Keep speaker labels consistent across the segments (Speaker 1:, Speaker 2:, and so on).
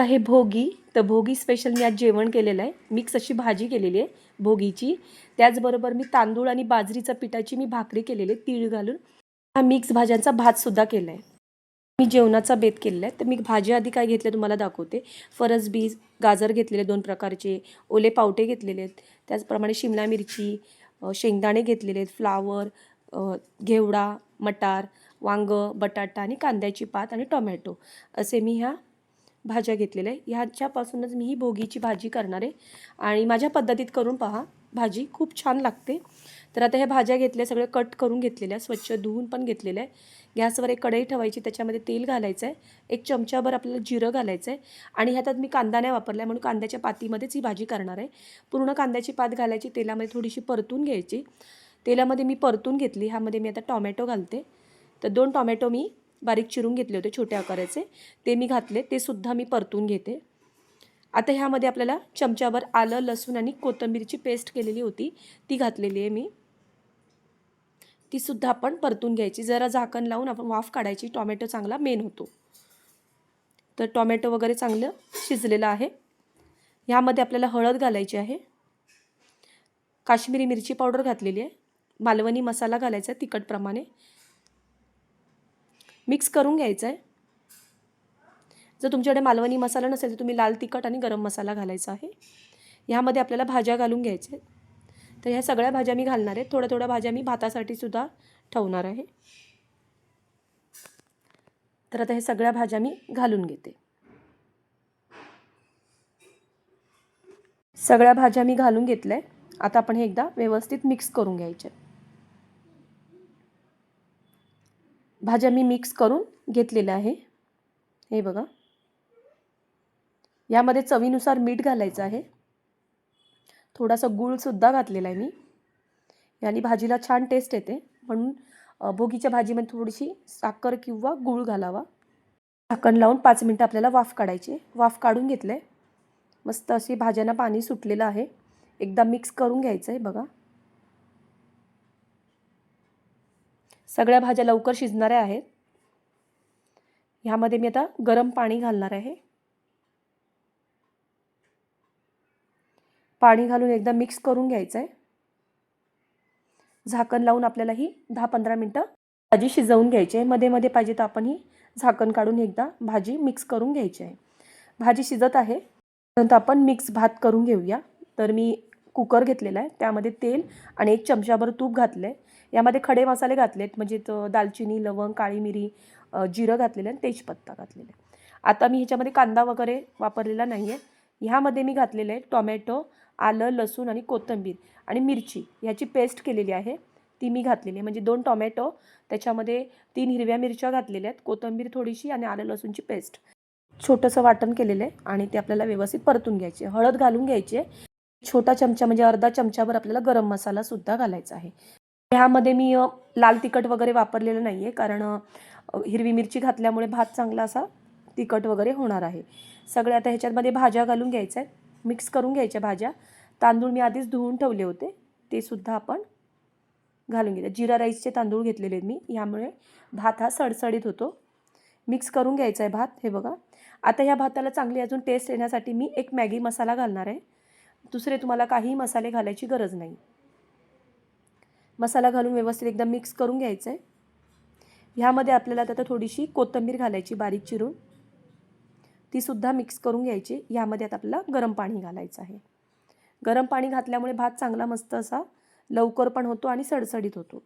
Speaker 1: आहे भोगी. तर भोगी स्पेशल मी आज जेवण केलेलं आहे. मिक्स अशी भाजी केलेली आहे भोगीची. त्याचबरोबर मी तांदूळ आणि बाजरीच्या पिठाची मी भाकरी केलेली आहे तीळ घालून. हा मिक्स भाज्यांचा भातसुद्धा केला आहे. मी जेवणाचा बेत केलेला आहे. तर मी भाजी आधी काय घेतलं तुम्हाला दाखवते. फरसबी, गाजर घेतलेले 2 प्रकारचे, ओले पावटे घेतलेले आहेत. त्याचप्रमाणे शिमला मिरची, शेंगदाणे घेतलेले आहेत, फ्लावर, घेवडा, मटार, वांगं, बटाटा आणि कांद्याची पात आणि टोमॅटो असे मी ह्या भाज्या घेतलेल्या आहे. ह्याच्यापासूनच मी ही भोगीची भाजी करणार आहे आणि माझ्या पद्धतीत करून पहा. भाजी खूप छान लागते. तर आता ह्या भाज्या घेतल्या, सगळं कट करून घेतलेल्या, स्वच्छ धुवून पण घेतलेलं आहे. गॅसवर एक कढई ठेवायची, त्याच्यामध्ये तेल घालायचं आहे. 1 चमचाभर आपल्याला जिरं घालायचं आहे आणि ह्याच्यात मी कांदा नाही वापरला म्हणून कांद्याच्या पातीमध्येच ही भाजी करणार आहे. पूर्ण कांद्याची पात घालायची, तेलामध्ये थोडीशी परतून घ्यायची. तेलामध्ये मी परतून घेतली. ह्यामध्ये मी आता टोमॅटो घालते. तर 2 टोमॅटो मी बारीक चिरून घेतले होते छोट्या आकाराचे, ते मी घातले. ते सुद्धा मी परतून घेते. आता ह्यामध्ये आपल्याला चमचाभर आलं, लसूण आणि कोथिंबीरची पेस्ट केलेली होती ती घातलेली आहे मी. ती सुद्धा आपण परतून घ्यायची. जरा झाकण लावून आपण वाफ काढायची. टोमॅटो चांगला मेन होतो. तर टोमॅटो वगैरे चांगलं शिजलेलं आहे. ह्यामध्ये आपल्याला हळद घालायची आहे, काश्मीरी मिरची पावडर घातलेली आहे, मालवणी मसाला घालायचा आहे तिखटप्रमाणे. मिक्स करून घ्यायचं आहे. जर तुमच्याकडे मालवणी मसाला नसेल तर तुम्ही लाल तिखट आणि गरम मसाला घालायचा आहे. ह्यामध्ये आपल्याला भाज्या घालून घ्यायच्या आहेत. तर ह्या सगळ्या भाज्या मी घालणार आहे. थोड्या थोड्या भाज्या मी भातासाठी सुद्धा ठेवणार आहे. तर आता हे सगळ्या भाज्या मी घालून घेते. सगळ्या भाज्या मी घालून घेतल्या. आता आपण हे एकदा व्यवस्थित मिक्स करून घ्यायचे. भाज्या मी मिक्स करून घेतलेल्या आहे. हे बघा. यामध्ये चवीनुसार मीठ घालायचं आहे. थोडासा गूळसुद्धा घातलेला आहे मी. याने भाजीला छान टेस्ट येते, म्हणून भोगीच्या भाजीमध्ये थोडीशी साखर किंवा गूळ घालावा. झाकण लावून 5 मिनिटं आपल्याला वाफ काढायची. वाफ काढून घेतलं आहे. मस्त अशी भाज्यांना पाणी सुटलेलं आहे. एकदा मिक्स करून घ्यायचं आहे बघा. सगळ्या भाज्या लवकर शिजणाऱ्या आहेत. ह्यामध्ये मी आता गरम पाणी घालणार आहे. पाणी घालून एकदा मिक्स करून घ्यायचं आहे. झाकण लावून आपल्याला ही 10-15 मिनिटं भाजी शिजवून घ्यायची आहे. मध्ये मध्ये पाहिजे तर आपण ही झाकण काढून एकदा भाजी मिक्स करून घ्यायची आहे. भाजी शिजत आहे, नंतर आपण मिक्स भात करून घेऊया. तर मी कुकर घेतलेला आहे, त्यामध्ये तेल आणि 1 चमचाभर तूप घातलं आहे. यामध्ये खडे मसाले घातलेत, म्हणजे दालचिनी, लवंग, काळी मिरी, जिरं घातलेलं आहे आणि तेजपत्ता घातलेला आहे. आता मी ह्याच्यामध्ये कांदा वगैरे वापरलेला नाही आहे. ह्यामध्ये मी घातलेलं आहे टोमॅटो, आलं, लसूण आणि कोथिंबीर आणि मिरची ह्याची पेस्ट केलेली आहे, ती मी घातलेली आहे. म्हणजे 2 टोमॅटो, त्याच्यामध्ये 3 हिरव्या मिरच्या घातलेल्या आहेत, कोथिंबीर थोडीशी आणि आलं लसूणची पेस्ट. छोटंसं वाटण केलेलं आहे आणि ते आपल्याला व्यवस्थित परतून घ्यायचे. हळद घालून घ्यायची आहे. छोटा चमचा म्हणजे अर्धा चमचाभर आपल्याला गरम मसालासुद्धा घालायचा आहे. ह्यामध्ये मी लाल तिखट वगैरे वापरलेलं नाही आहे, कारण हिरवी मिरची घातल्यामुळे भात चांगला असा तिखट वगैरे होणार आहे. सगळ्या आता ह्याच्यामध्ये भाज्या घालून घ्यायच्या आहेत. मिक्स करून घ्यायच्या भाज्या. तांदूळ मी आधीच धुवून ठेवले होते, ते सुद्धा आपण घालून घेते. जिरा राईसचे तांदूळ घेतलेले आहेत मी, यामुळे भात हा सडसडीत होतो. मिक्स करून घ्यायचा आहे भात. हे बघा. आता ह्या भाताला चांगली अजून टेस्ट येण्यासाठी मी एक मॅगी मसाला घालणार आहे. दुसरे तुम्हाला काही मसाले घालायची गरज नाही. मसाला घालून व्यवस्थित एकदम मिक्स करून घ्यायचं आहे. ह्यामध्ये आपल्याला आता थोडीशी कोथिंबीर घालायची बारीक चिरून, ती सुद्धा मिक्स करून घ्यायची. यामध्ये आता आपल्याला गरम पाणी घालायचं आहे. गरम पाणी घातल्यामुळे भात चांगला मस्त असा लवकर पण होतो आणि सडसडीत होतो.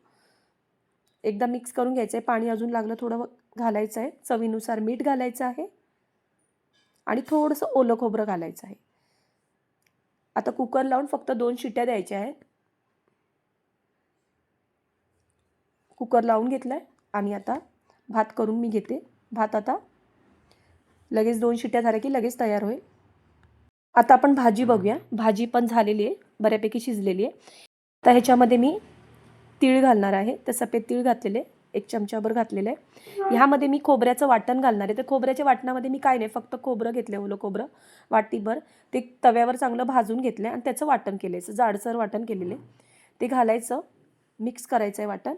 Speaker 1: एकदा मिक्स करून घ्यायचं आहे. पाणी अजून लागलं थोडं घालायचं आहे. चवीनुसार मीठ घालायचं आहे आणि थोडंसं ओलं खोबरं घालायचं आहे. आता कुकर लावून फक्त 2 शिट्ट्या द्यायच्या आहेत. कुकर लावून घेतला आहे आणि आता भात करून मी घेते. भात आता लगेच 2 शिट्ट्या झाल्या की लगेच तयार होईल. आता आपण भाजी बघूया. भाजी पण झालेली आहे, बऱ्यापैकी शिजलेली आहे. आता ह्याच्यामध्ये मी तीळ घालणार आहे. तर सफेद तीळ घातलेले 1 चमचाभर घातलेलं आहे. ह्यामध्ये मी खोबऱ्याचं वाटण घालणार आहे. तर खोबऱ्याच्या वाटणामध्ये मी काय नाही, फक्त खोबरं घेतलं, ओलं खोबरं वाटीभर, ते तव्यावर चांगलं भाजून घेतलं आणि त्याचं वाटण केलं आहे, जाडसर वाटण केलेलं आहे. ते घालायचं, मिक्स करायचं आहे वाटण.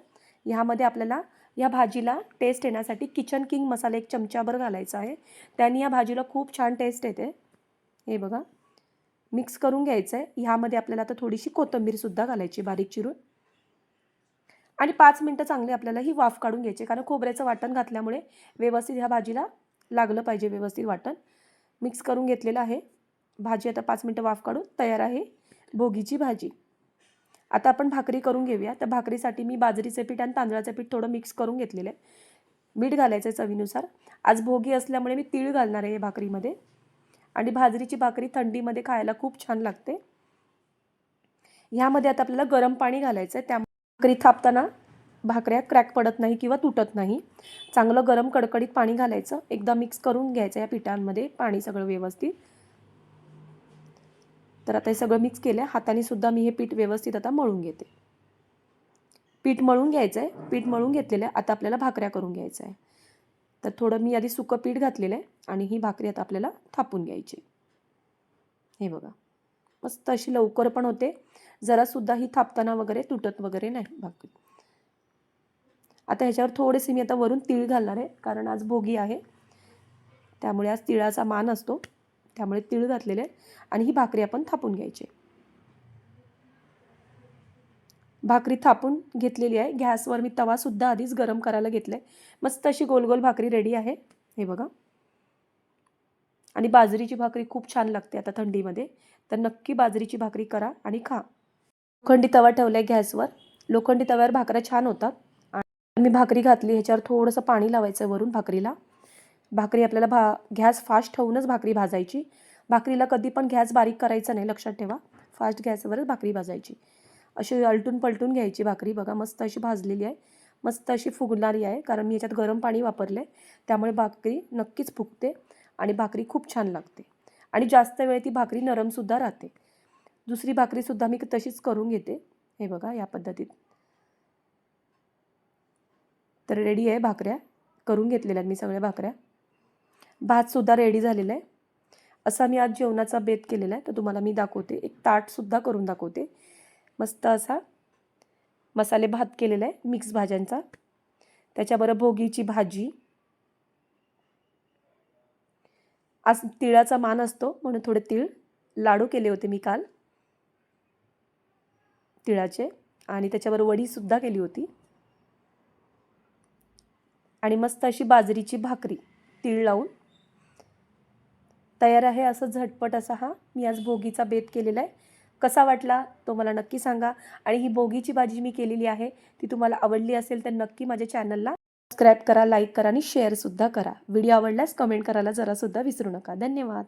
Speaker 1: ह्यामध्ये आपल्याला या भाजीला टेस्ट येण्यासाठी किचन किंग मसाला 1 चमचाभर घालायचा आहे. त्याने या भाजीला खूप छान टेस्ट येते. हे बघा, मिक्स करून घ्यायचं आहे. ह्यामध्ये आपल्याला आता थोडीशी कोथिंबीरसुद्धा घालायची बारीक चिरून आणि 5 मिनटं चांगली आपल्याला ही वाफ काढून घ्यायची, कारण खोबऱ्याचं वाटण घातल्यामुळे व्यवस्थित ह्या भाजीला लागलं पाहिजे व्यवस्थित वाटण. मिक्स करून घेतलेलं आहे. भाजी आता 5 मिनटं वाफ काढून तयार आहे भोगीची भाजी. आता आपण भाकरी करून घेऊया. तर भाकरीसाठी मी बाजरीचे पीठ आणि तांदळाचं पीठ थोडं मिक्स करून घेतलेलं आहे. मीठ घालायचं आहे चवीनुसार. आज भोगी असल्यामुळे मी तीळ घालणार आहे भाकरीमध्ये आणि बाजरीची भाकरी थंडीमध्ये खायला खूप छान लागते. ह्यामध्ये आता आपल्याला गरम पाणी घालायचं आहे. त्यामुळे भाकरी थापताना भाकऱ्या क्रॅक पडत नाही किंवा तुटत नाही. चांगलं गरम कडकडीत पाणी घालायचं. एकदा मिक्स करून घ्यायचं या पिठांमध्ये पाणी सगळं व्यवस्थित. तर आता हे सगळं मिक्स केलं आहे. हाताने सुद्धा मी हे पीठ व्यवस्थित आता मळून घेते. पीठ मळून घ्यायचं आहे. पीठ मळून घेतलेलं आहे. आता आपल्याला भाकऱ्या करून घ्यायचं आहे. तर थोडं मी आधी सुकं पीठ घातलेलं आहे आणि ही भाकरी आता आपल्याला थापून घ्यायची. हे बघा, मस्त अशी लवकर पण होते. जरासुद्धा ही थापताना वगैरे तुटत वगैरे नाही भाकरी. आता ह्याच्यावर थोडेसे मी आता वरून तीळ घालणार आहे, कारण आज भोगी आहे. त्यामुळे आज तिळाचा मान असतो, त्यामुळे तीळ घातलेले आहे आणि ही भाकरी आपण थापून घ्यायची. भाकरी थापून घेतलेली आहे. गॅसवर मी तवासुद्धा आधीच गरम करायला घेतला आहे. मस्त अशी गोल गोल भाकरी रेडी आहे. हे बघा, आणि बाजरीची भाकरी खूप छान लागते आता थंडीमध्ये. तर नक्की बाजरीची भाकरी करा आणि खा. लोखंडी तवा ठेवला आहे गॅसवर. लोखंडी तव्यावर भाकऱ्या छान होतात. आणि मी भाकरी घातली. ह्याच्यावर थोडंसं पाणी लावायचं वरून भाकरीला. भाकरी आपल्याला गॅस फास्ट ठेवूनच भाकरी भाजायची. भाकरीला कधी पण गॅस बारीक करायचा नाही, लक्षात ठेवा. फास्ट गॅसवरच भाकरी भाजायची. अशी अलटून पलटून घ्यायची भाकरी. बघा, मस्त अशी भाजलेली आहे. मस्त अशी फुगणारी आहे, कारण मी याच्यात गरम पाणी वापरले. त्यामुळे भाकरी नक्कीच फुगते आणि भाकरी खूप छान लागते आणि जास्त वेळ ती भाकरी नरमसुद्धा राहते. दुसरी भाकरीसुद्धा मी तशीच करून घेते. हे बघा, या पद्धतीत. तर रेडी आहे भाकऱ्या. करून घेतलेल्या आहेत मी सगळ्या भाकऱ्या. भातसुद्धा रेडी झालेला आहे. असा मी आज जेवणाचा बेत केलेला आहे. तर तुम्हाला मी दाखवते. एक ताटसुद्धा करून दाखवते. मस्त असा मसाले भात केलेला आहे मिक्स भाज्यांचा. त्याच्याबरोबर भोगीची भाजी. आज तिळाचा मान असतो म्हणून थोडे तीळ लाडू केले होते मी काल तिळाचे, आणि त्याच्याबरोबर वडीसुद्धा केली होती. आणि मस्त अशी बाजरीची भाकरी तीळ लावून तयार आहे. असं झटपट असा हा मी आज भोगीचा बेत केलेला आहे. कसा वाटला तो मला नक्की सांगा. आणि ही भोगीची भाजी मी केलेली आहे, ती तुम्हाला आवडली असेल तर नक्की माझ्या चॅनलला सबस्क्राईब करा, लाईक करा आणि शेअरसुद्धा करा. व्हिडिओ आवडल्यास कमेंट करायला जरासुद्धा विसरू नका. धन्यवाद.